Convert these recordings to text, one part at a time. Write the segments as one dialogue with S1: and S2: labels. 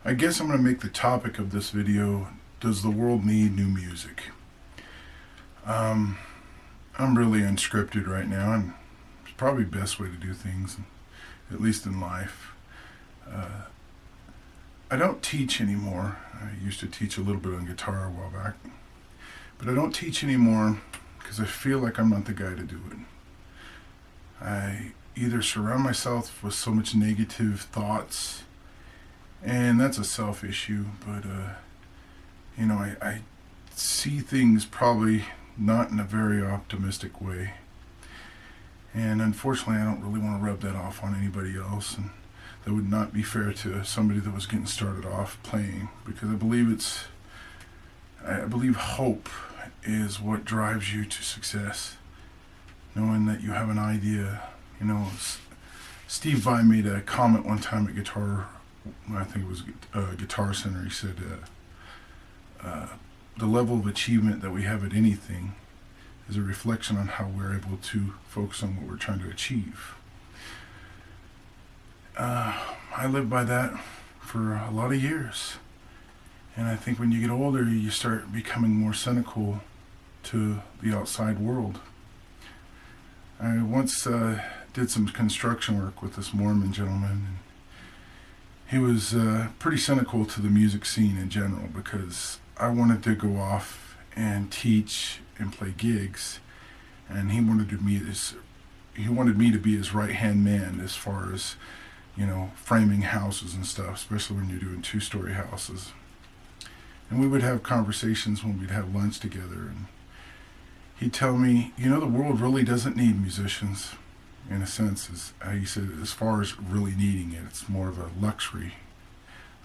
S1: I guess I'm going to make the topic of this video, does the world need new music? Um, I'm really unscripted right now, and it's probably the best way to do things, at least in life. I don't teach anymore. I used to teach a little bit on guitar a while back, but I don't teach anymore because I feel like I'm not the guy to do it. I either surround myself with so much negative thoughts, and that's a self issue, but I see things probably not in a very optimistic way, and unfortunately I don't really want to rub that off on anybody else, and that would not be fair to somebody that was getting started off playing, because I believe hope is what drives you to success, knowing that you have an idea. Steve Vai made a comment one time at I think it was Guitar Center. He said, the level of achievement that we have at anything is a reflection on how we're able to focus on what we're trying to achieve. I lived by that for a lot of years. And I think when you get older, you start becoming more cynical to the outside world. I once did some construction work with this Mormon gentleman, and he was pretty cynical to the music scene in general, because I wanted to go off and teach and play gigs, and he wanted me to be his right-hand man as far as, framing houses and stuff, especially when you're doing two-story houses. And we would have conversations when we'd have lunch together, and he'd tell me, the world really doesn't need musicians, in a sense. He said, as far as really needing it, it's more of a luxury,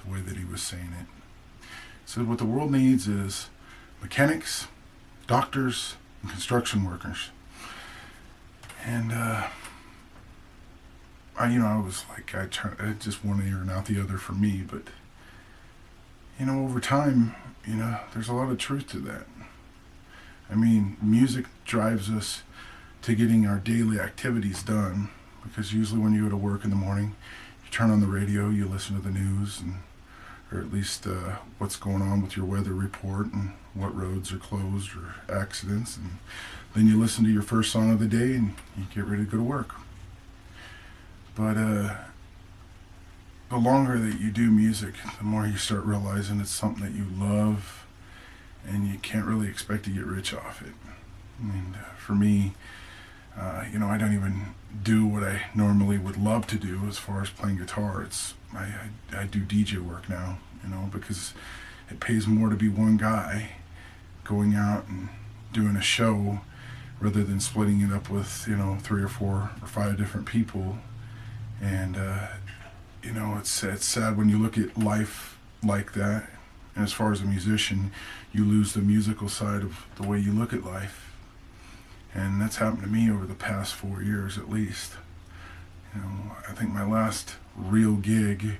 S1: the way that he was saying it. He said, what the world needs is mechanics, doctors, and construction workers. And I was like, I just one ear and out the other for me, but over time, there's a lot of truth to that. I mean, music drives us to getting our daily activities done, because usually when you go to work in the morning, you turn on the radio, you listen to the news, or at least what's going on with your weather report and what roads are closed or accidents, and then you listen to your first song of the day and you get ready to go to work. But the longer that you do music, the more you start realizing it's something that you love, and you can't really expect to get rich off it. I mean, for me, I don't even do what I normally would love to do as far as playing guitar. I do DJ work now, because it pays more to be one guy going out and doing a show rather than splitting it up with, 3 or 4 or 5 different people. And, it's sad when you look at life like that. And as far as a musician, you lose the musical side of the way you look at life. And that's happened to me over the past 4 years at least. I think my last real gig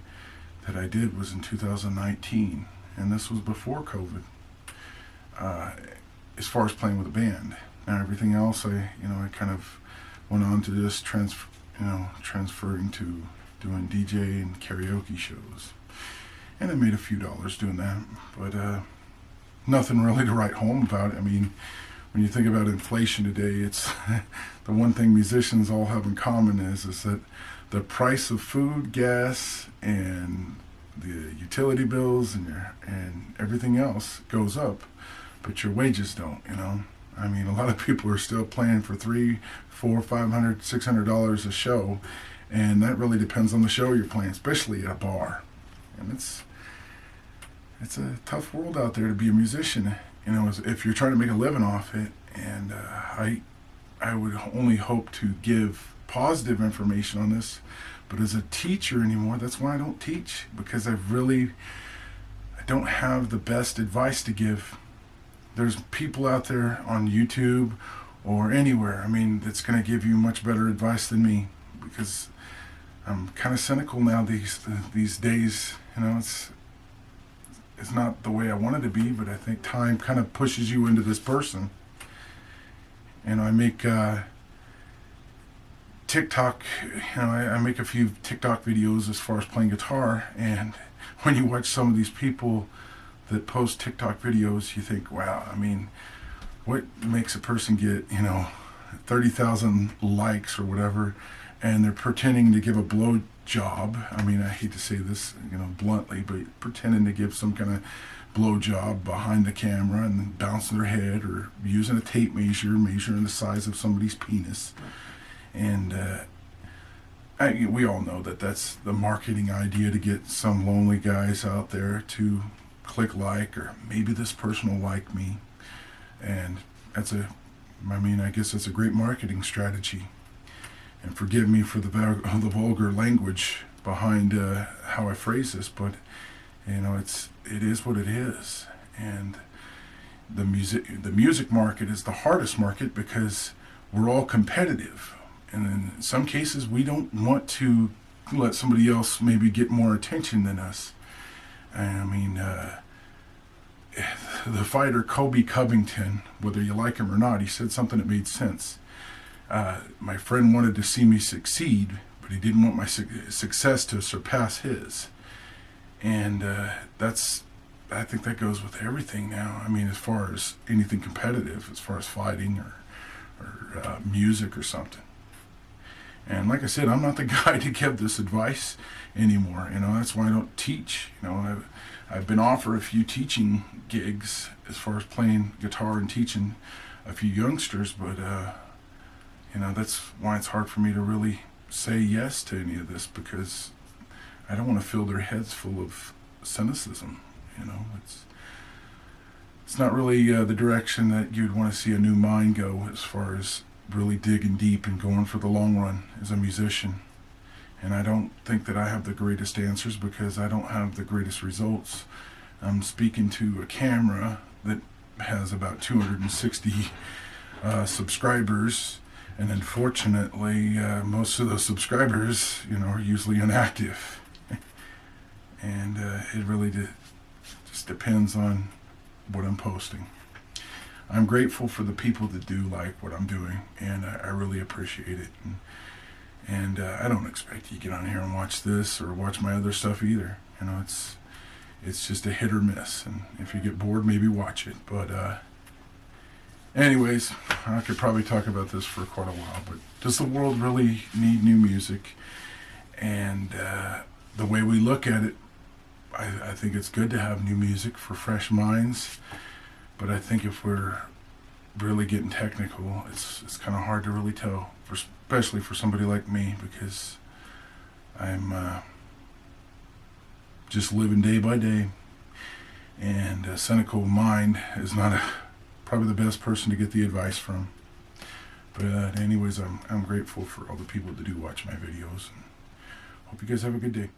S1: that I did was in 2019, and this was before COVID, as far as playing with a band. Now everything else, I kind of went on to just transferring to doing DJ and karaoke shows. And I made a few dollars doing that, but nothing really to write home about. I mean, when you think about inflation today, it's the one thing musicians all have in common is that the price of food, gas, and the utility bills and everything else goes up, but your wages don't. I mean, a lot of people are still playing for $300, $400, $500, $600 a show, and that really depends on the show you're playing, especially at a bar. And it's a tough world out there to be a musician, if you're trying to make a living off it. And I would only hope to give positive information on this, but as a teacher anymore, that's why I don't teach, because I don't have the best advice to give. There's people out there on YouTube or anywhere, that's going to give you much better advice than me, because I'm kind of cynical now these days. It's not the way I wanted to be, but I think time kind of pushes you into this person. And I make TikTok, I make a few TikTok videos as far as playing guitar, and when you watch some of these people that post TikTok videos, you think, wow, I mean, what makes a person get, 30,000 likes or whatever, and they're pretending to give a blow job. I mean, I hate to say this, bluntly, but pretending to give some kind of blow job behind the camera and then bouncing their head or using a tape measure, measuring the size of somebody's penis. And we all know that that's the marketing idea, to get some lonely guys out there to click like, or maybe this person will like me. And I guess that's a great marketing strategy. And forgive me for the vulgar language behind how I phrase this, but it is what it is. And the music market is the hardest market because we're all competitive, and in some cases we don't want to let somebody else maybe get more attention than us. I mean, the fighter Colby Covington, whether you like him or not, he said something that made sense. My friend wanted to see me succeed, but he didn't want my success to surpass his. And I think that goes with everything now. I mean, as far as anything competitive, as far as fighting or music or something. And like I said, I'm not the guy to give this advice anymore. That's why I don't teach. I've been offered a few teaching gigs as far as playing guitar and teaching a few youngsters, but that's why it's hard for me to really say yes to any of this, because I don't want to fill their heads full of cynicism. It's not really the direction that you'd want to see a new mind go, as far as really digging deep and going for the long run as a musician. And I don't think that I have the greatest answers, because I don't have the greatest results. I'm speaking to a camera that has about 260 subscribers, and unfortunately most of those subscribers are usually inactive. And it really just depends on what I'm posting. I'm grateful for the people that do like what I'm doing, and I really appreciate it. And I don't expect you to get on here and watch this or watch my other stuff either. It's just a hit or miss, and if you get bored, maybe watch it. But anyways, I could probably talk about this for quite a while, but does the world really need new music? And the way we look at it, I think it's good to have new music for fresh minds, but I think if we're really getting technical, it's kind of hard to really tell, especially for somebody like me, because I'm just living day by day, and a cynical mind is not probably the best person to get the advice from. But anyways, I'm grateful for all the people that do watch my videos, and hope you guys have a good day.